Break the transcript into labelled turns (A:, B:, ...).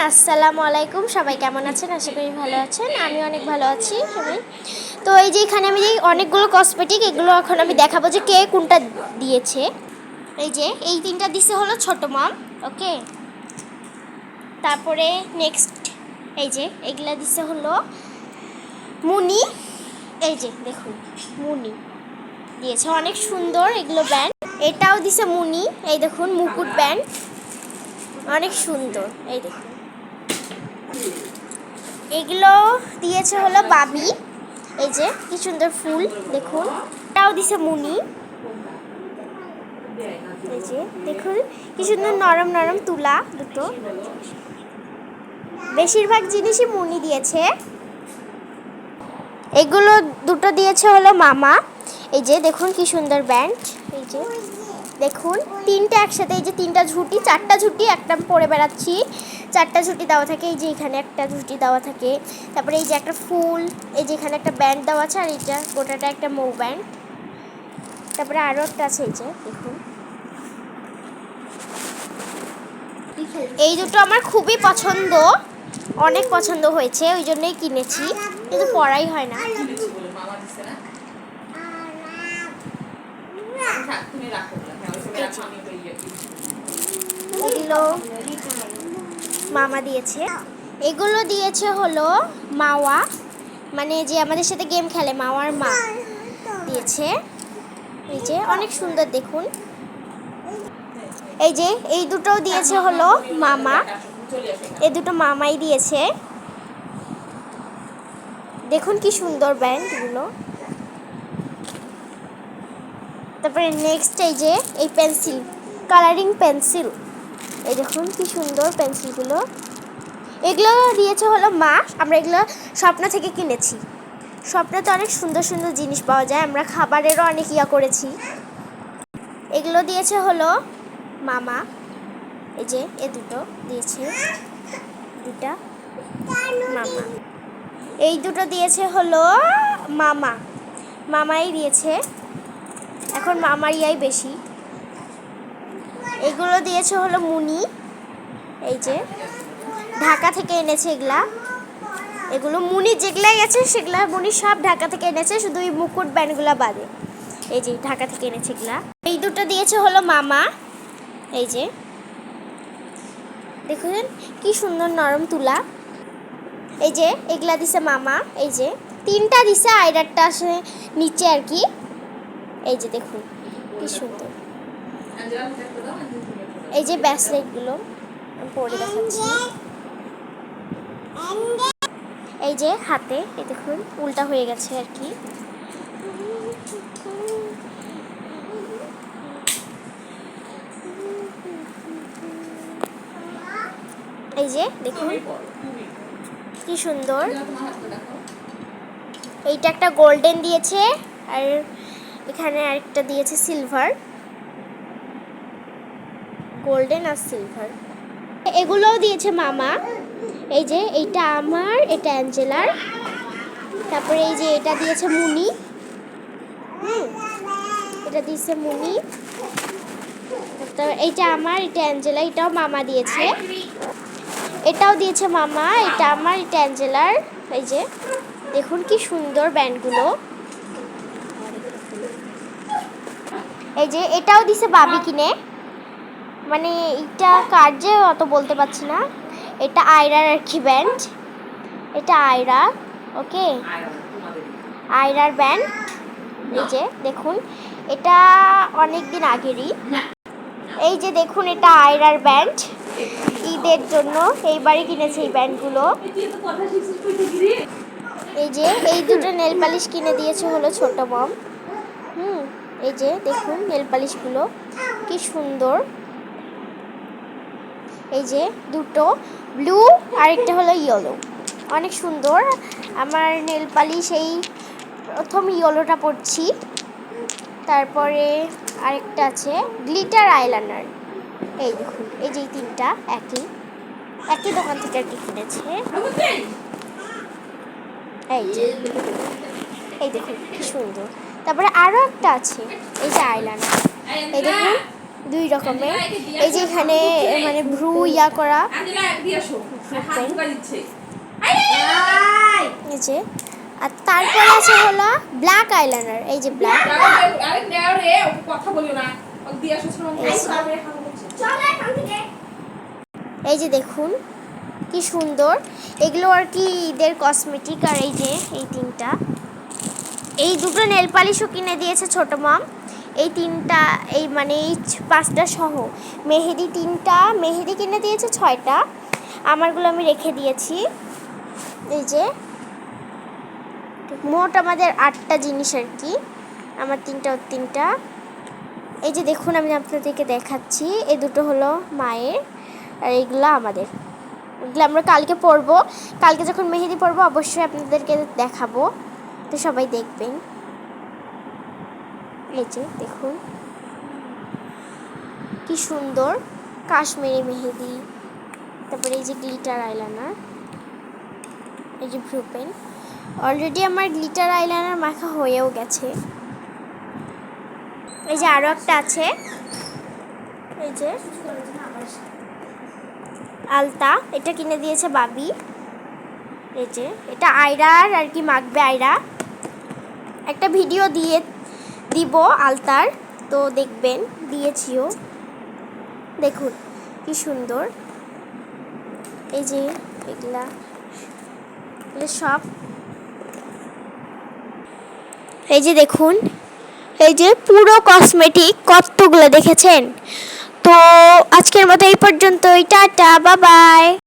A: আসসালামু আলাইকুম। সবাই কেমন আছেন? আশা করি ভালো আছেন। আমি অনেক ভালো আছি সবাই। তো এই যে এখানে আমি যে অনেকগুলো কসমেটিক, এগুলো এখন আমি দেখাবো যে কে কোনটা দিয়েছে। এই যে এই তিনটা দিছে হলো ছোট মম, ওকে। তারপরে নেক্সট এই যে এগুলা দিছে হলো মুনি। এই যে দেখুন মুনি দিয়েছে, অনেক সুন্দর এগুলো ব্যান্ড। এটাও দিছে মুনি, এই দেখুন মুকুট ব্যান্ড, অনেক সুন্দর। এই দেখুন এগুলো দিয়েছে হলো বাবি। এই যে কি সুন্দর ফুল দেখুন। এটাও দিছে মুনি। এই যে দেখুন কি সুন্দর নরম নরম তুলা দুটো। বেশিরভাগ জিনিসই মুনি দিয়েছে। এগুলো দুটো দিয়েছে হলো মামা। এই যে দেখুন কি সুন্দর ব্যান্ড। এই যে দেখুন তিনটা একসাথে, এই যে তিনটা ঝুঁটি, চারটা ঝুঁটি, একটা পরে বেড়াচ্ছি, চারটা ঝুঁটি দেওয়া থাকে। এই যে এখানে একটা ঝুঁটি দেওয়া থাকে, তারপরে এই যে একটা ফুল, এই যে এখানে একটা ব্যান্ড দেওয়া আছে, আর এইটা গোটাটা একটা মৌ ব্যান্ড। তারপরে আরও একটা আছে, এই যে দেখুন। এই দুটো আমার খুবই পছন্দ, অনেক পছন্দ হয়েছে, ওই জন্যই কিনেছি, কিন্তু পড়াই হয় না। এগুলো মামা দিয়েছে। এগুলো দিয়েছে হলো মাওয়া, মানে যে আমাদের সাথে গেম খেলে, মাওয়ার মা দিয়েছে। এই যে অনেক সুন্দর দেখুন। এই যে এই দুটোও দিয়েছে হলো মামা, এই দুটো মামাই দিয়েছে। দেখুন কি সুন্দর ব্যান্ডগুলো। তারপরে নেক্সট এই যে এই পেন্সিল, কালারিং পেন্সিল, এই দেখুন কি সুন্দর পেন্সিলগুলো। এগুলো দিয়েছে হলো মা। আমরা এগুলো স্বপ্ন থেকে কিনেছি। স্বপ্নতে অনেক সুন্দর সুন্দর জিনিস পাওয়া যায়, আমরা খাবারেরও অনেক ইয়া করেছি। এগুলো দিয়েছে হলো মামা। এই যে এ দুটো দিয়েছে, দুটা মামা। এই দুটো দিয়েছে হলো মামা, মামাই দিয়েছে। এখন মামার ইয়াই বেশি। এগুলো দিয়েছে হলো মুনি। এই যে ঢাকা থেকে এনেছে এগুলা। এগুলো মুনি যেগুলাই আছে সেগুলা মুনি সব ঢাকা থেকে এনেছে, শুধু এই মুকুট ব্যান্ডগুলা বাদে। এই যে ঢাকা থেকে এনেছে এগুলা। এই দুটো দিয়েছে হলো মামা। এই যে দেখুন কি সুন্দর নরম তুলা। এই যে এগুলা দিছে মামা। এই যে তিনটা দিছে, আর একটা আসে নিচে আর কি। এই যে দেখুন কি সুন্দর। এই যে ব্যাসলেটগুলো পরে দেখাচ্ছি। এই যে হাতে, এই দেখুন উল্টা হয়ে গেছে আর কি। এই যে দেখুন কি সুন্দর। এইটা একটা গোল্ডেন দিয়েছে, আর এখানে আরেকটা দিয়েছে সিলভার, গোল্ডেন আর সিলভার। এগুলোও দিয়েছে মামা। এই যে এইটা আমার, এটা অ্যাঞ্জেলার। তারপরে এই যে এটা দিয়েছে মুনি। এটা দিয়েছে মুনি। এইটা আমার, এটা অ্যাঞ্জেলা, এটাও মামা দিয়েছে। এটাও দিয়েছে মামা, এটা আমার, এটা অ্যাঞ্জেলার। এই যে দেখুন কি সুন্দর ব্যান্ডগুলো। এই যে এটাও দিছে বাবি কিনে, মানে এটা কার যে অত বলতে পারছি না। এটা আয়রার আর কি ব্যান্ড, এটা আয়রা, ওকে, আয়রার ব্যান্ড। এই যে দেখুন এটা অনেক দিন আগেরই। এই যে দেখুন এটা আয়রার ব্যান্ড, ঈদের জন্য এইবারই কিনেছে এই ব্যান্ডগুলো। এই যে এই দুটো নেল পালিশ কিনে দিয়েছে হলো ছোট মম। এই যে দেখুন নেল পালিশগুলো কি সুন্দর। এই যে দুটো ব্লু আর একটা হলো ইয়েলো, অনেক সুন্দর। আমার নেল পালিশ এই প্রথম ইয়েলোটা পরছি। তারপরে আরেকটা আছে গ্লিটার আইলাইনার। এই দেখুন এই যে তিনটা একই একই দোকান থেকে আর কি কিনেছে। এই যে এই দেখুন কি সুন্দর। তারপরে আরও একটা আছে, এই যে আইলাইনার, এই দেখুন দুই রকমের। এই যে এখানে মানে ভ্রু ইয়া করা এই যে, আর তারপরে আছে হলো ব্ল্যাক আইলাইনার। এই যে ব্ল্যাক, এই যে দেখুন কি সুন্দর। এগুলো আর কি ঈদের কসমেটিক। আর এই যে এই তিনটা, এই দুটো নেল পালিশও কিনে দিয়েছে ছোট মাম। এই তিনটা, এই মানে এই পাঁচটা সহ মেহেদি তিনটা, মেহেদি কিনে দিয়েছে 6টা, আমারগুলো আমি রেখে দিয়েছি। এই যে মোট আমাদের 8টা জিনিস আর কি, আমার 3টা ওর 3টা। এই যে দেখুন আমি আপনাদেরকে দেখাচ্ছি, এই দুটো হলো মায়ের আর এইগুলো আমাদের। এগুলো আমরা কালকে পরবো, কালকে যখন মেহেদি পরবো অবশ্যই আপনাদেরকে দেখাবো, তো সবাই দেখবেন। এই যে দেখুন কি সুন্দর কাশ্মীরি মেহেদি, তারপরে এই যে গ্লিটার আইলাইনার, এই যে ব্লু পেন। অলরেডি আমার গ্লিটার আইলাইনার মাখা হয়েও গেছে। এই যে আরও একটা আছে, এই যে আলতা, এটা কিনে দিয়েছে বাবি। এই যে এটা আয়রার আর কি, মাখবে আয়রা। একটা ভিডিও দিব আলতার, তো দেখবেন, দিয়েছিও। দেখুন কি সুন্দর। এই যে এগুলা সব, এই যে দেখুন, এই যে পুরো কসমেটিক কতগুলো দেখেছেন। তো আজকের মতো এই পর্যন্তই, টাটা, বাই বাই।